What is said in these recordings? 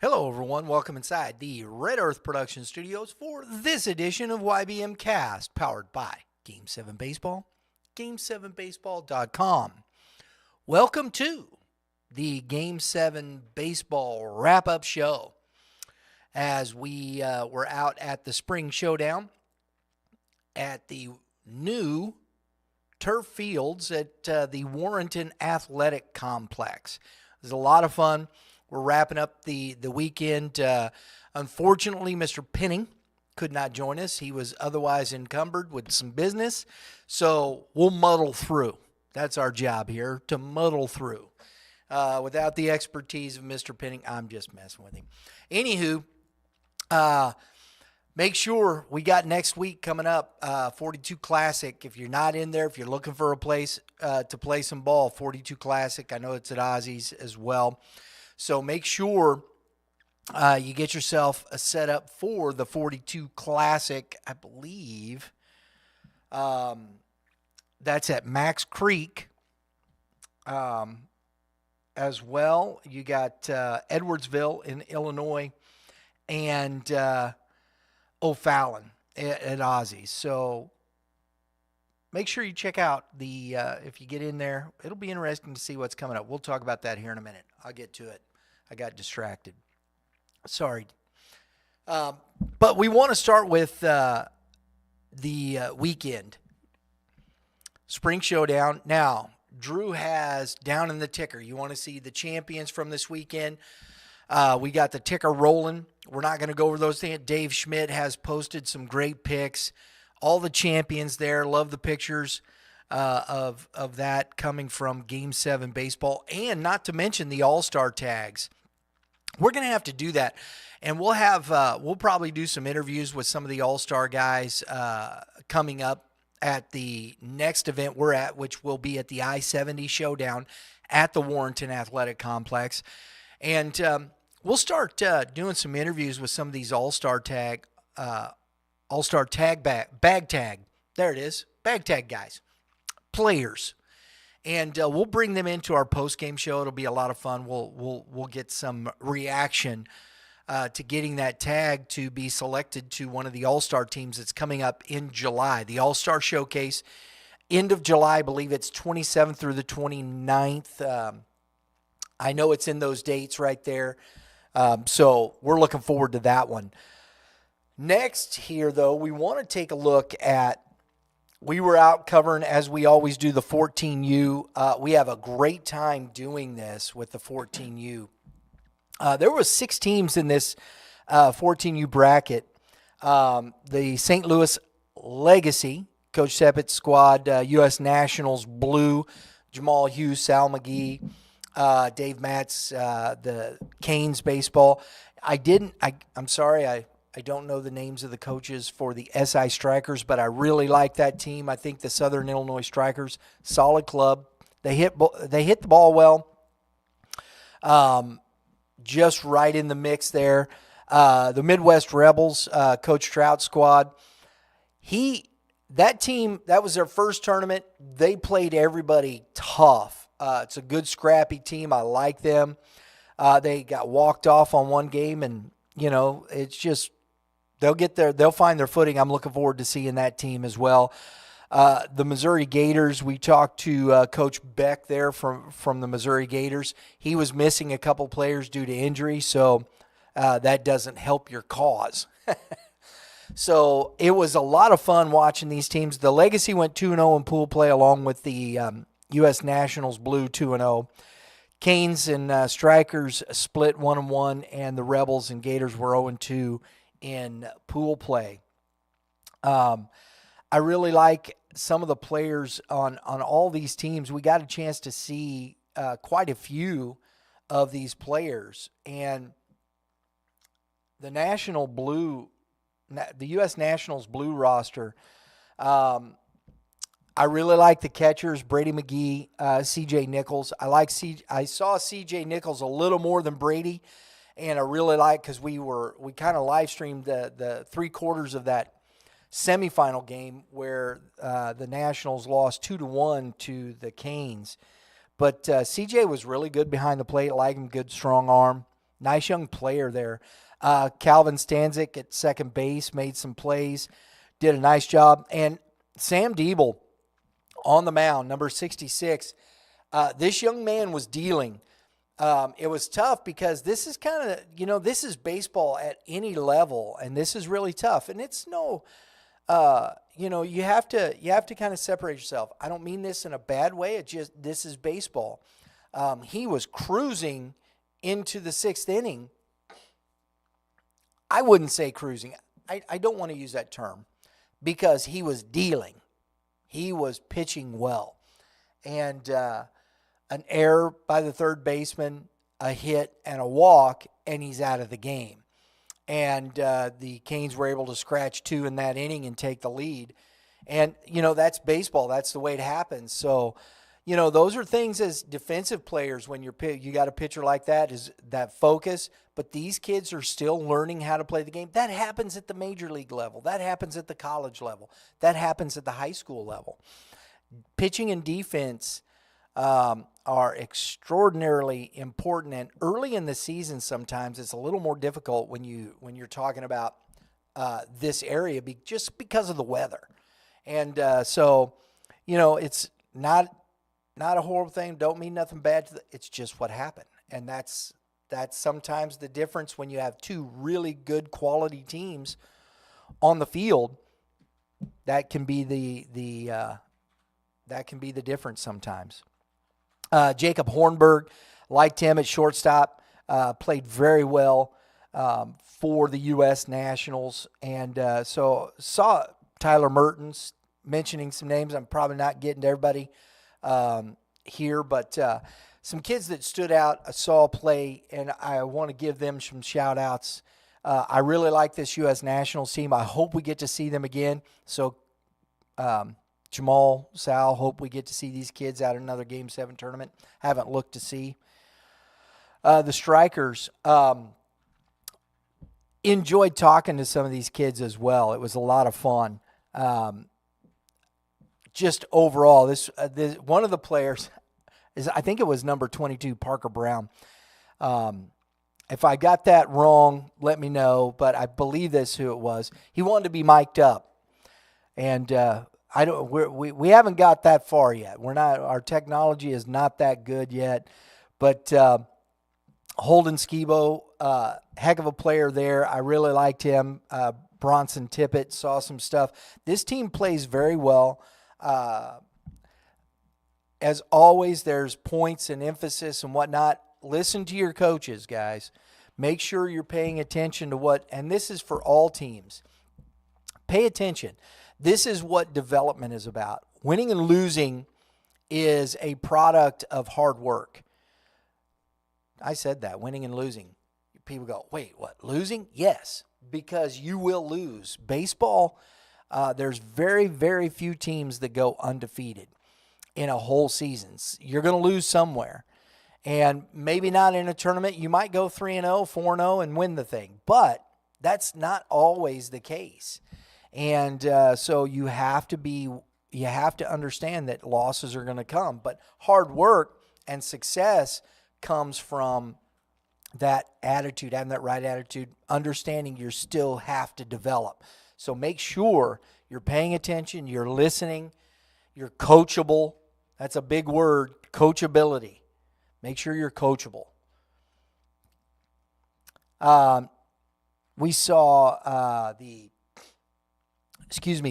Hello, everyone. Welcome inside the Red Earth Production Studios for this edition of YBMcast, powered by Game 7 Baseball, Game7Baseball.com. Welcome to the Game 7 Baseball wrap-up show as we were out at the Spring Showdown at the new turf fields at the Warrenton Athletic Complex. It was a lot of fun. We're wrapping up the weekend. Unfortunately, Mr. Penning could not join us. He was otherwise encumbered with some business. So we'll muddle through. That's our job here, to muddle through. Without the expertise of Mr. Penning, I'm just messing with him. Anywho, make sure we got next week coming up, 42 Classic. If you're not in there, if you're looking for a place to play some ball, 42 Classic. I know it's at Ozzy's as well. So make sure you get yourself set up for the 42 Classic. I believe that's at Max Creek as well. You got Edwardsville in Illinois and O'Fallon at Ozzy's. So make sure you check out the if you get in there. It'll be interesting to see what's coming up. We'll talk about that here in a minute. I'll get to it. I got distracted. Sorry. But we want to start with the weekend. Spring Showdown. Now, Drew has down in the ticker. You want to see the champions from this weekend. We got the ticker rolling. We're not going to go over those things. Dave Schmidt has posted some great pics. All the champions there. Love the pictures of that coming from Game 7 Baseball. And not to mention the All-Star tags. We're going to have to do that. And we'll have we'll probably do some interviews with some of the All-Star guys coming up at the next event we're at, which will be at the I-70 Showdown at the Warrenton Athletic Complex. And we'll start doing some interviews with some of these All-Star tag bag tag. There it is. Bag tag guys. Players. And we'll bring them into our post-game show. It'll be a lot of fun. We'll get some reaction to getting that tag to be selected to one of the All-Star teams that's coming up in July. The All-Star Showcase, end of July, I believe it's 27th through the 29th. I know it's in those dates right there. So we're looking forward to that one. Next here, though, we want to take a look at, we were out covering, as we always do, the 14U. We have a great time doing this with the 14U. There were 6 teams in this 14U bracket. The St. Louis Legacy, Coach Sepet's squad, U.S. Nationals Blue, Jamal Hughes, Sal McGee, Dave Matz, the Canes baseball. I'm sorry, I don't know the names of the coaches for the SI Strikers, but I really like that team. I think the Southern Illinois Strikers, solid club. They hit the ball well. Just right in the mix there. The Midwest Rebels, Coach Trout's squad. That team, that was their first tournament. They played everybody tough. It's a good, scrappy team. I like them. They got walked off on one game, and, it's just, they'll find their footing. I'm looking forward to seeing that team as well. The Missouri Gators, we talked to Coach Beck there from the Missouri Gators. He was missing a couple players due to injury, so that doesn't help your cause. So it was a lot of fun watching these teams. The Legacy went 2-0 in pool play along with the U.S. Nationals Blue 2-0. Canes and Strikers split 1-1, and the Rebels and Gators were 0-2 in pool play. I really like some of the players on all these teams. We got a chance to see quite a few of these players. And the U.S. Nationals Blue roster, I really like the catchers, Brady McGee, C.J. Nichols. I saw C.J. Nichols a little more than Brady, and I really like, because we kind of live streamed the 3/4 of that semifinal game where the Nationals lost 2-1 to the Canes. But CJ was really good behind the plate. I like him, good strong arm. Nice young player there. Calvin Stanzik at second base made some plays, did a nice job. And Sam Diebel on the mound, number 66. This young man was dealing. It was tough because this is kind of, this is baseball at any level, and this is really tough. And it's no, you have to kind of separate yourself. I don't mean this in a bad way. This is baseball. He was cruising into the sixth inning. I wouldn't say cruising. I don't want to use that term because he was dealing. He was pitching well. And an error by the third baseman, a hit, and a walk, and he's out of the game. And the Canes were able to scratch 2 in that inning and take the lead. And, that's baseball. That's the way it happens. So, those are things as defensive players when you got a pitcher like that, is that focus. But these kids are still learning how to play the game. That happens at the major league level. That happens at the college level. That happens at the high school level. Pitching and defense are extraordinarily important, and early in the season sometimes it's a little more difficult when you're talking about this area just because of the weather. And so it's not a horrible thing. Don't mean nothing bad it's just what happened. And that's sometimes the difference when you have two really good quality teams on the field. That can be the difference sometimes. Jacob Hornberg, liked him at shortstop, played very well for the U.S. Nationals. And so saw Tyler Mertens, mentioning some names. I'm probably not getting to everybody here, but some kids that stood out, I saw play, and I want to give them some shout-outs. I really like this U.S. Nationals team. I hope we get to see them again. So Jamal, Sal, hope we get to see these kids out in another Game 7 tournament. Haven't looked to see. The Strikers, enjoyed talking to some of these kids as well. It was a lot of fun. Just overall, this one of the players, I think it was number 22, Parker Brown. If I got that wrong, let me know, but I believe that's who it was. He wanted to be mic'd up. And we haven't got that far yet. Our technology is not that good yet. But Holden Skibo, heck of a player there. I really liked him. Bronson Tippett, saw some stuff. This team plays very well. As always, there's points and emphasis and whatnot. Listen to your coaches, guys. Make sure you're paying attention to and this is for all teams. Pay attention. This is what development is about. Winning and losing is a product of hard work. I said that, winning and losing. People go, wait, what, losing? Yes, because you will lose. Baseball, there's very, very few teams that go undefeated in a whole season. You're going to lose somewhere. And maybe not in a tournament. You might go 3-0, 4-0 and win the thing. But that's not always the case. And so you have to understand that losses are going to come. But hard work and success comes from that attitude, having that right attitude, understanding you still have to develop. So make sure you're paying attention, you're listening, you're coachable. That's a big word, coachability. Make sure you're coachable. We saw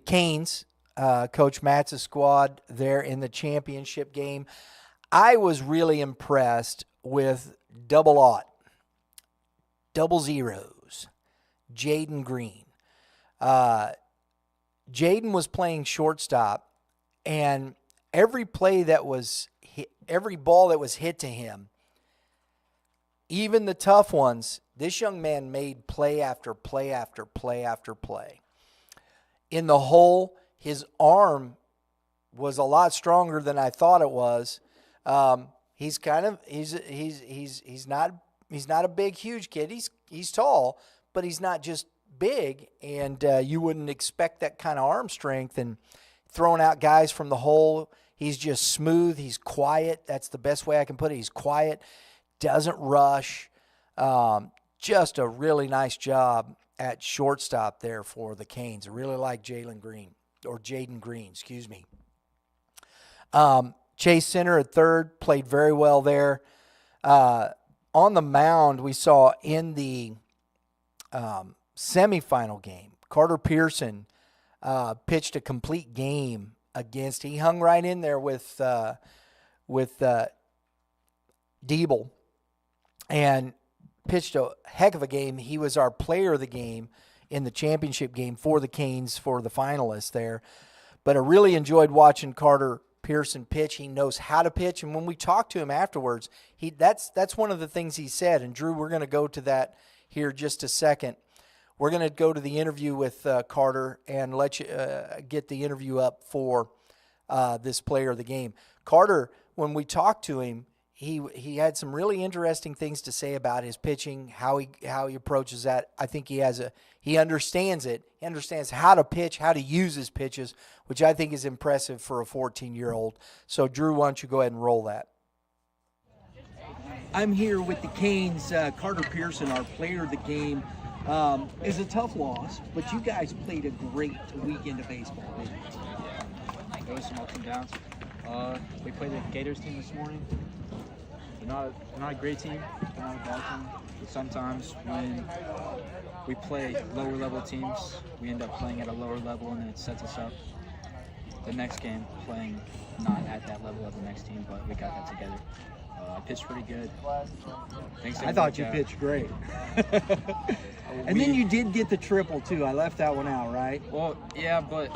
Canes, Coach Matt's squad there in the championship game. I was really impressed with double zeros, Jaden Green. Jaden was playing shortstop, and every ball that was hit to him, even the tough ones, this young man made play after play after play after play. In the hole, his arm was a lot stronger than I thought it was. He's not a big, huge kid. He's tall, but he's not just big, and you wouldn't expect that kind of arm strength. And throwing out guys from the hole, he's just smooth. He's quiet. That's the best way I can put it. He's quiet, doesn't rush. Just a really nice job at shortstop there for the Canes. I really like Jaden Green, excuse me. Chase Center at third, played very well there. On the mound, we saw in the semifinal game, Carter Pearson pitched a complete game against. He hung right in there with Diebel and pitched a heck of a game. He was our player of the game in the championship game for the Canes, for the finalists there. But I really enjoyed watching Carter Pearson pitch. He knows how to pitch, and when we talked to him afterwards, that's one of the things he said. And Drew, we're going to go to that here just a second. We're going to go to the interview with Carter and let you get the interview up for this player of the game. Carter, when we talked to him, he had some really interesting things to say about his pitching, how he approaches that. I think he understands it. He understands how to pitch, how to use his pitches, which I think is impressive for a 14-year-old. So, Drew, why don't you go ahead and roll that? I'm here with the Canes, Carter Pearson, our player of the game. It's a tough loss, but you guys played a great weekend of baseball, didn't you? There was some ups and downs. We played the Gators team this morning. They're not a great team, they're not a bad team, but sometimes when we play lower level teams, we end up playing at a lower level and then it sets us up the next game playing not at that level of the next team, but we got that together. I pitched pretty good. I thought you pitched great. And then you did get the triple too. I left that one out, right? Well, yeah, but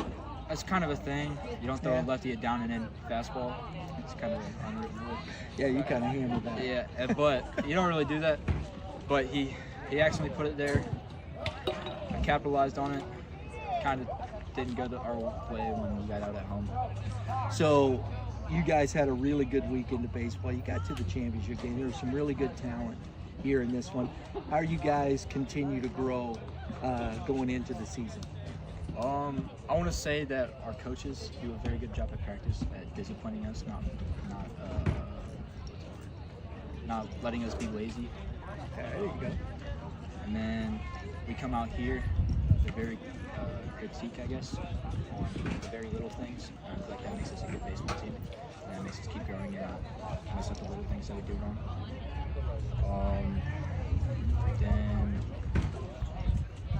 that's kind of a thing. You don't throw a lefty a down and in fastball. It's kind of an unwritten rule. Yeah, you kind of handled that. Yeah, but you don't really do that. But he accidentally put it there. I capitalized on it. Kind of didn't go our way when we got out at home. So you guys had a really good weekend of baseball. You got to the championship game. There was some really good talent here in this one. How are you guys continue to grow going into the season? I want to say that our coaches do a very good job at practice at disciplining us, not letting us be lazy. Okay, there you go. And then we come out here, a very critique, I guess, on very little things. I feel like that makes us a good baseball team, and that makes us keep growing and mess up the little things that we do wrong. Then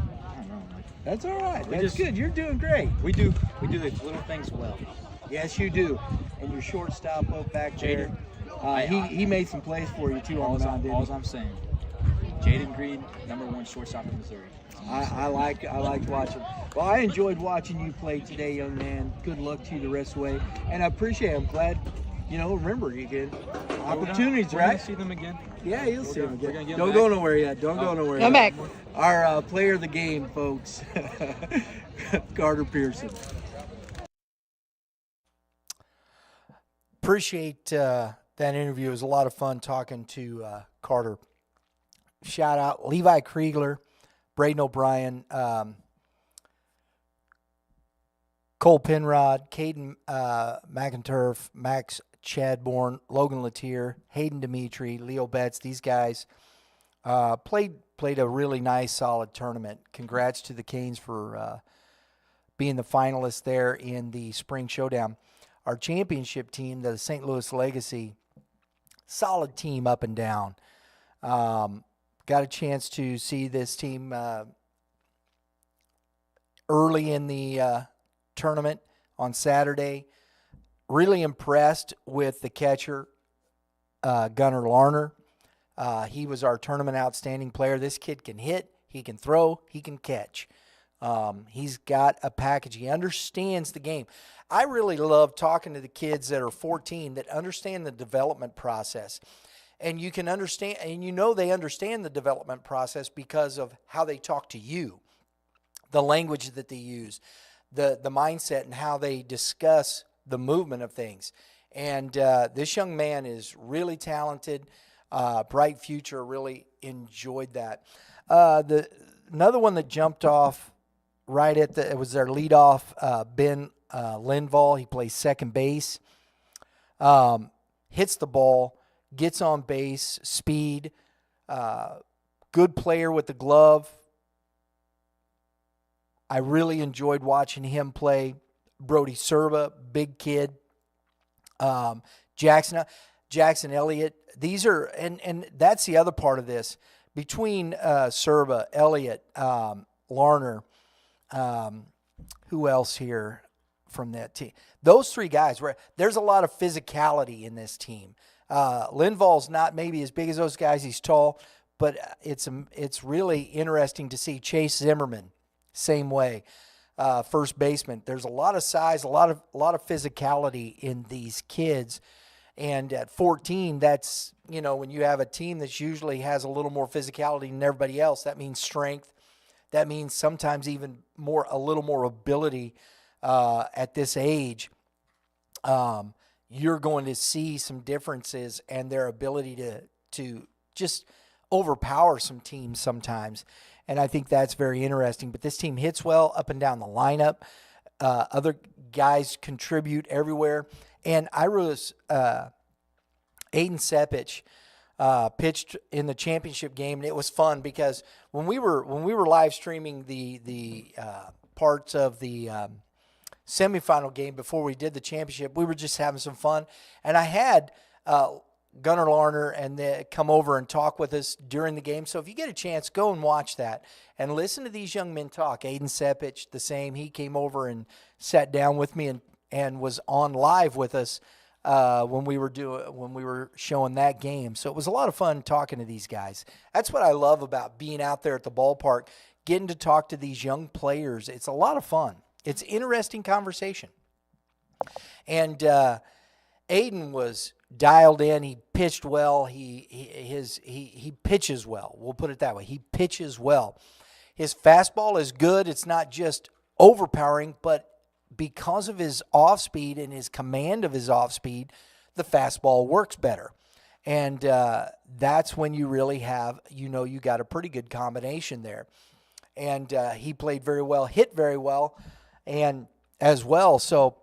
I don't know. That's all right. That's good. You're doing great. We do the little things well. Yes, you do. And your shortstop up back there, he made some plays for you too on the mound, didn't he? All I'm saying, Jaden Green, #1 shortstop in Missouri. I liked watching. Well, I enjoyed watching you play today, young man. Good luck to you the rest of the way, and I appreciate it. I'm glad. Remember you get opportunities, we're right? Gonna see them again. Yeah, you'll see them again. Don't go nowhere yet. Don't go nowhere. Come back. Our player of the game, folks, Carter Pearson. Appreciate that interview. It was a lot of fun talking to Carter. Shout out Levi Kriegler, Braden O'Brien, Cole Penrod, Caden McInturf, Max Chadbourne, Logan Latier, Hayden Dimitri, Leo Betts. These guys played a really nice, solid tournament. Congrats to the Canes for being the finalists there in the Spring Showdown. Our championship team, the St. Louis Legacy, solid team up and down. Got a chance to see this team early in the tournament on Saturday. Really impressed with the catcher, Gunnar Larner. He was our tournament outstanding player. This kid can hit, he can throw, he can catch. He's got a package. He understands the game. I really love talking to the kids that are 14 that understand the development process. And you can understand, and they understand the development process because of how they talk to you, the language that they use, the mindset, and how they discuss the movement of things. And this young man is really talented, bright future. Really enjoyed that. Another one that jumped off right at it was their leadoff, Ben Lindvall. He plays second base, hits the ball, gets on base, speed, good player with the glove. I really enjoyed watching him play. Brody Serba, big kid. Jackson Elliott. These are, and that's the other part of this. Between Serba, Elliott, Larner, who else here from that team? Those three guys, there's a lot of physicality in this team. Lindvall's not maybe as big as those guys. He's tall, but it's really interesting to see Chase Zimmerman, same way. First baseman. There's a lot of size, a lot of physicality in these kids. And at 14, that's, when you have a team that usually has a little more physicality than everybody else, that means strength. That means sometimes even a little more ability at this age. You're going to see some differences and their ability to just overpower some teams sometimes. And I think that's very interesting. But this team hits well up and down the lineup. Other guys contribute everywhere. And Aiden Sepich pitched in the championship game, and it was fun because when we were live streaming the parts of the semifinal game before we did the championship, we were just having some fun. And I had Gunnar Larner and they come over and talk with us during the game. So if you get a chance, go and watch that and listen to these young men talk. Aiden Sepich, the same. He came over and sat down with me and was on live with us when we were showing that game. So it was a lot of fun talking to these guys. That's what I love about being out there at the ballpark, getting to talk to these young players. It's a lot of fun. It's interesting conversation. And Aiden was dialed in. He pitched well. He pitches well. We'll put it that way. He pitches well. His fastball is good. It's not just overpowering, but because of his off speed and his command of his off speed, the fastball works better. And that's when you really have, you got a pretty good combination there. And he played very well, hit very well, and as well. So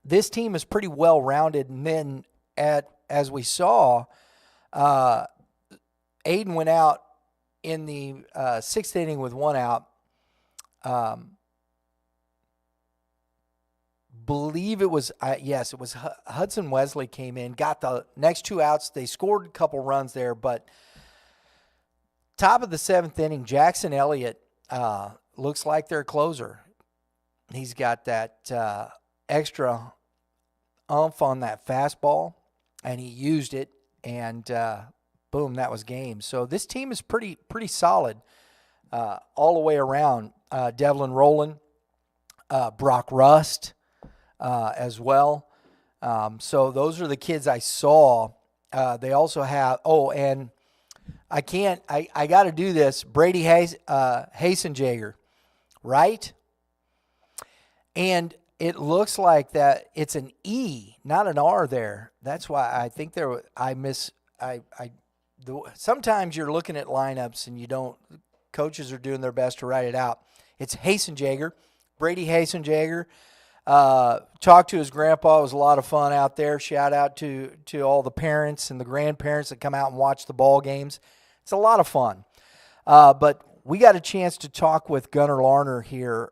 this team is pretty well rounded. And then as we saw, Aiden went out in the sixth inning with one out. Believe it was it was Hudson Wesley came in, got the next two outs. They scored a couple runs there, but top of the seventh inning, Jackson Elliott looks like their closer. He's got that extra oomph on that fastball, and he used it, and boom, that was game. So this team is pretty solid all the way around. Devlin Rowland, Brock Rust as well. So those are the kids I saw. They also have, and I got to do this, Brady Hasenjager, right? And it looks like that it's an E, not an R there. That's why I think sometimes you're looking at lineups and coaches are doing their best to write it out. It's Hasenjager, Brady Hasenjager. Talked to his grandpa. It was a lot of fun out there. Shout out to all the parents and the grandparents that come out and watch the ball games. It's a lot of fun. But we got a chance to talk with Gunnar Larner here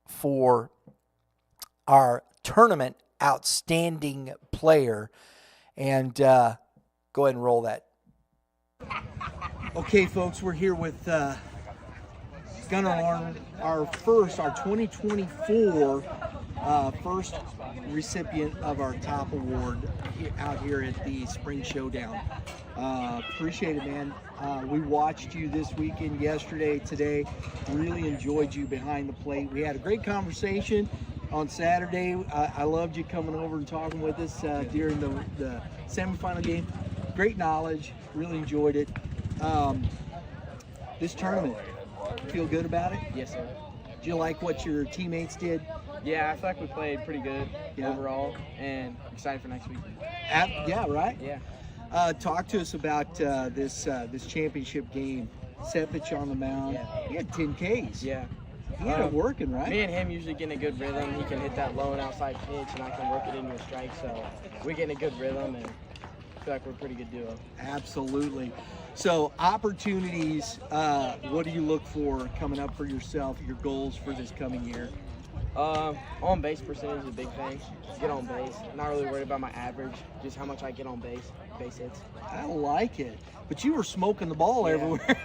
for our tournament outstanding player. And go ahead and roll that. Okay, folks, we're here with Gunnar Larner, our 2024 first recipient of our top award out here at the Spring Showdown. Appreciate it, man. We watched you this weekend, yesterday, today. Really enjoyed you behind the plate. We had a great conversation on Saturday. I loved you coming over and talking with us during the semifinal game. Great knowledge. Really enjoyed it. This tournament, feel good about it? Yes, sir. Do you like what your teammates did? Yeah, I feel like we played pretty good overall, and excited for next week. Yeah, right? Yeah. Talk to us about this championship game. Sepich on the mound. Yeah. He had 10 Ks. Yeah. He had it working, right? Me and him usually get in a good rhythm. He can hit that low and outside pitch, and I can work it into a strike. So we're getting a good rhythm, and feel like we're a pretty good duo. Absolutely. So opportunities, what do you look for coming up for yourself, your goals for this coming year? On base percentage is a big thing. Get on base. Not really worried about my average, just how much I get on base hits. I like it. But you were smoking the ball Yeah. everywhere.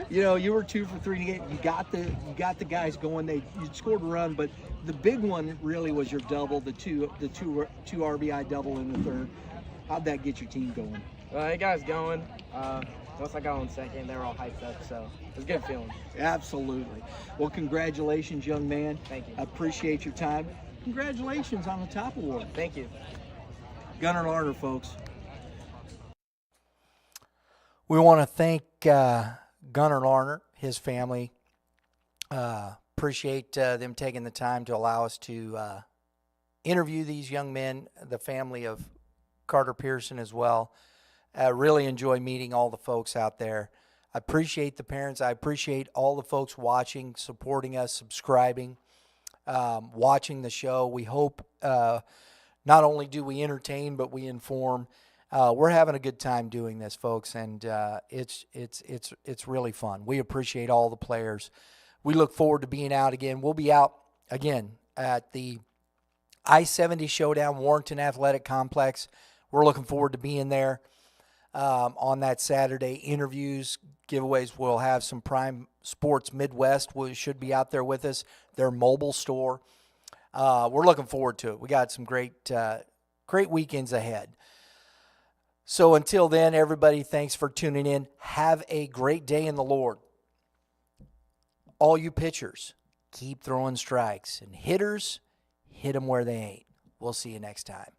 You were 2 for 3 to get. You got the guys going. You scored a run, but the big one really was your double, the two RBI double in the third. How'd that get your team going? It got us going. Once I got on second, they were all hyped up, so it was a good feeling. Absolutely. Well, congratulations, young man. Thank you. I appreciate your time. Congratulations on the top award. Thank you. Gunnar Larner, folks. We want to thank Gunnar Larner, his family. Appreciate them taking the time to allow us to interview these young men, the family of Carter Pearson as well. Really enjoy meeting all the folks out there. I appreciate the parents. I appreciate all the folks watching, supporting us, subscribing, watching the show. We hope not only do we entertain, but we inform. We're having a good time doing this, folks, and it's really fun. We appreciate all the players. We look forward to being out again. We'll be out again at the I-70 Showdown, Warrenton Athletic Complex. We're looking forward to being there on that Saturday. Interviews, giveaways. We'll have some Prime Sports Midwest should be out there with us, their mobile store. We're looking forward to it. We got some great weekends ahead. So until then, everybody, thanks for tuning in. Have a great day in the Lord. All you pitchers, keep throwing strikes. And hitters, hit them where they ain't. We'll see you next time.